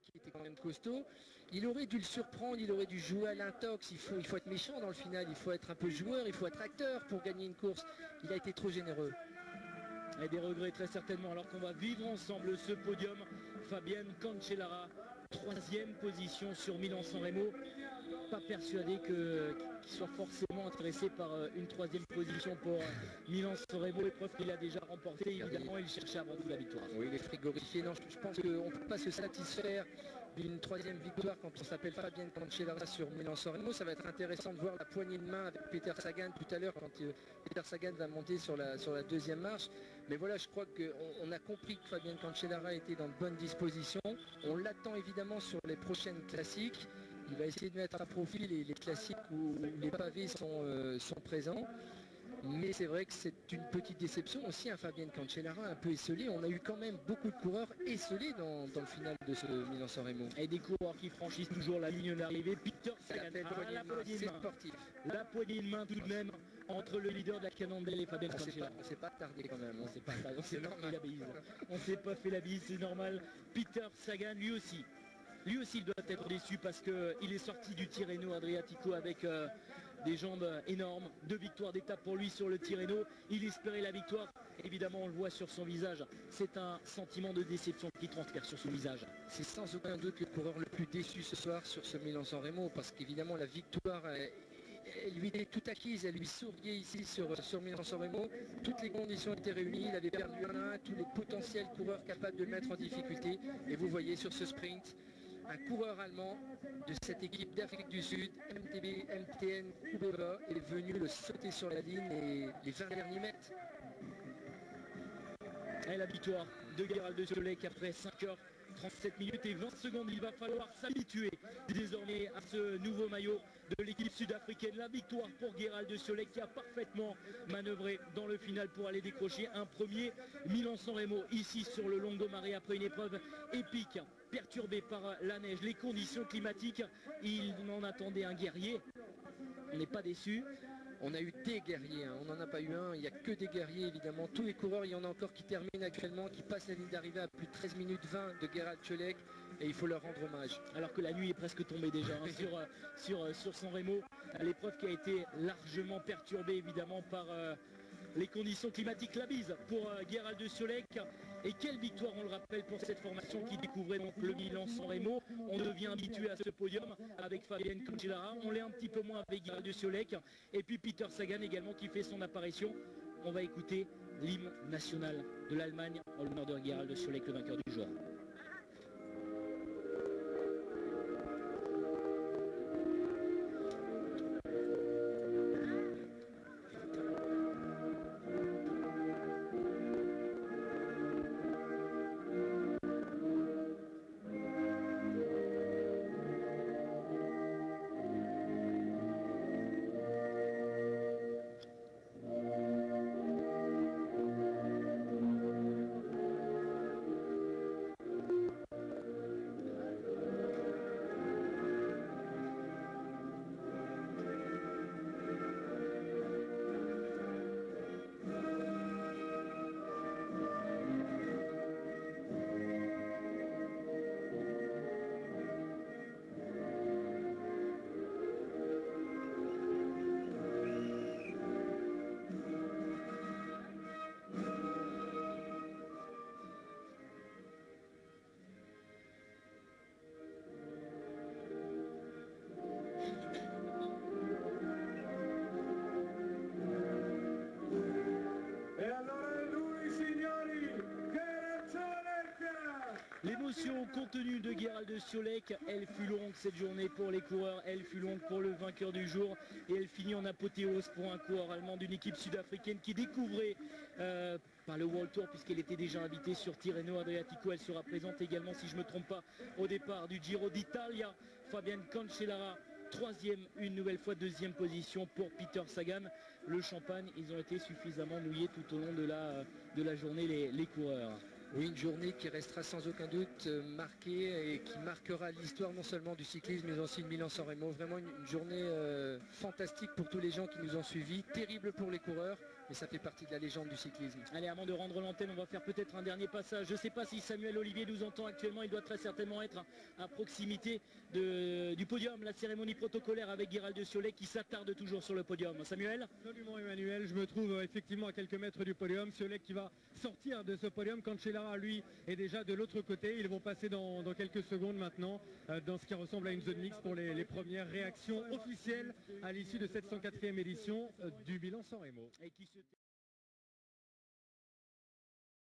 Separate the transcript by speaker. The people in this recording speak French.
Speaker 1: qui était quand même costaud. Il aurait dû le surprendre, il aurait dû jouer à l'intox. Il faut être méchant dans le final, il faut être un peu joueur, il faut être acteur pour gagner une course. Il a été trop généreux.
Speaker 2: Et des regrets très certainement, alors qu'on va vivre ensemble ce podium. Fabienne Cancellara, 3e position sur Milan-San Remo. Pas persuadé qu'il soit forcément intéressé par une 3e position pour Milan-San Remo, épreuve qu'il a déjà remportée. Évidemment, il cherchait avant tout la victoire.
Speaker 1: Oui, il est frigorifié. Non, je pense qu'on ne peut pas se satisfaire d'une 3e victoire quand on s'appelle Fabienne Cancellara sur Milan-San Remo. Ça va être intéressant de voir la poignée de main avec Peter Sagan tout à l'heure quand Peter Sagan va monter sur la 2e marche. Mais voilà, je crois qu'on a compris que Fabienne Cancellara était dans de bonnes dispositions. On l'attend évidemment sur les prochaines classiques. Il va essayer de mettre à profit les classiques où les pavés sont présents. Mais c'est vrai que c'est une petite déception aussi, Fabienne Cancellara un peu esselé. On a eu quand même beaucoup de coureurs esselés dans le final de ce Milan-San Remo.
Speaker 2: Et des coureurs qui franchissent toujours la ligne d'arrivée. Peter Sagan, la poignée de main tout de même entre le leader de la Cannondale et Fabienne Cancellara.
Speaker 1: On s'est pas tardé quand même.
Speaker 2: On s'est pas fait la bise. On s'est pas fait la bise, c'est normal. Peter Sagan, lui aussi, il doit être déçu parce qu'il est sorti du Tirreno Adriatico avec des jambes énormes. 2 victoires d'étape pour lui sur le Tirreno. Il espérait la victoire. Évidemment, on le voit sur son visage. C'est un sentiment de déception qui transpire sur son visage.
Speaker 1: C'est sans aucun doute le coureur le plus déçu ce soir sur ce Milan-San Remo parce qu'évidemment, la victoire... Elle lui était tout acquise, elle lui souriait ici sur Milan-San Remo. Toutes les conditions étaient réunies, il avait perdu un à tous les potentiels coureurs capables de le mettre en difficulté. Et vous voyez sur ce sprint, un coureur allemand de cette équipe d'Afrique du Sud, MTN Kubeba, est venu le sauter sur la ligne et les 20 derniers mètres.
Speaker 2: Et la victoire de Gerald de Solek après 5h37 minutes et 20 secondes. Il va falloir s'habituer désormais à ce nouveau maillot de l'équipe sud-africaine. La victoire pour Gerald de Solek qui a parfaitement manœuvré dans le final pour aller décrocher un premier Milan-San Remo ici sur le Longomare après une épreuve épique, perturbée par la neige, les conditions climatiques. Il en attendait un guerrier. On n'est pas déçu.
Speaker 1: On a eu des guerriers, on n'en a pas eu un, il n'y a que des guerriers évidemment. Tous les coureurs, il y en a encore qui terminent actuellement, qui passent la ligne d'arrivée à plus de 13 minutes 20 de Gerald Solek et il faut leur rendre hommage.
Speaker 2: Alors que la nuit est presque tombée déjà sur San Remo. L'épreuve qui a été largement perturbée évidemment par les conditions climatiques. La bise pour Gerald de Solek. Et quelle victoire, on le rappelle, pour cette formation qui découvrait donc le Milan-San Remo. On devient habitué à ce podium avec Fabienne Cancellara. On l'est un petit peu moins avec Gerald de Solek. Et puis Peter Sagan également qui fait son apparition. On va écouter l'hymne national de l'Allemagne en l'honneur de Gerald de Solek, le vainqueur du jour. L'émotion contenue de Gerald de Solek, elle fut longue cette journée pour les coureurs, elle fut longue pour le vainqueur du jour et elle finit en apothéose pour un coureur allemand d'une équipe sud-africaine qui découvrait par le World Tour puisqu'elle était déjà invitée sur Tirreno Adriatico. Elle sera présente également, si je ne me trompe pas, au départ du Giro d'Italia. Fabienne Cancellara, 3e, une nouvelle fois 2e position pour Peter Sagan. Le champagne, ils ont été suffisamment mouillés tout au long de la journée, les coureurs.
Speaker 1: Oui, une journée qui restera sans aucun doute marquée et qui marquera l'histoire non seulement du cyclisme mais aussi de Milan-San Remo. Vraiment une journée fantastique pour tous les gens qui nous ont suivis, terrible pour les coureurs, mais ça fait partie de la légende du cyclisme.
Speaker 2: Allez, avant de rendre l'antenne, on va faire peut-être un dernier passage. Je ne sais pas si Samuel Olivier nous entend actuellement, il doit très certainement être à proximité du podium, la cérémonie protocolaire avec Guéral de Siolet qui s'attarde toujours sur le podium. Samuel?
Speaker 3: Absolument Emmanuel, je me trouve effectivement à quelques mètres du podium. Siolet qui va sortir de ce podium, Cancellara lui est déjà de l'autre côté. Ils vont passer dans quelques secondes maintenant dans ce qui ressemble à une zone mixte pour les premières réactions officielles à l'issue de cette 104e édition du bilan San Remo.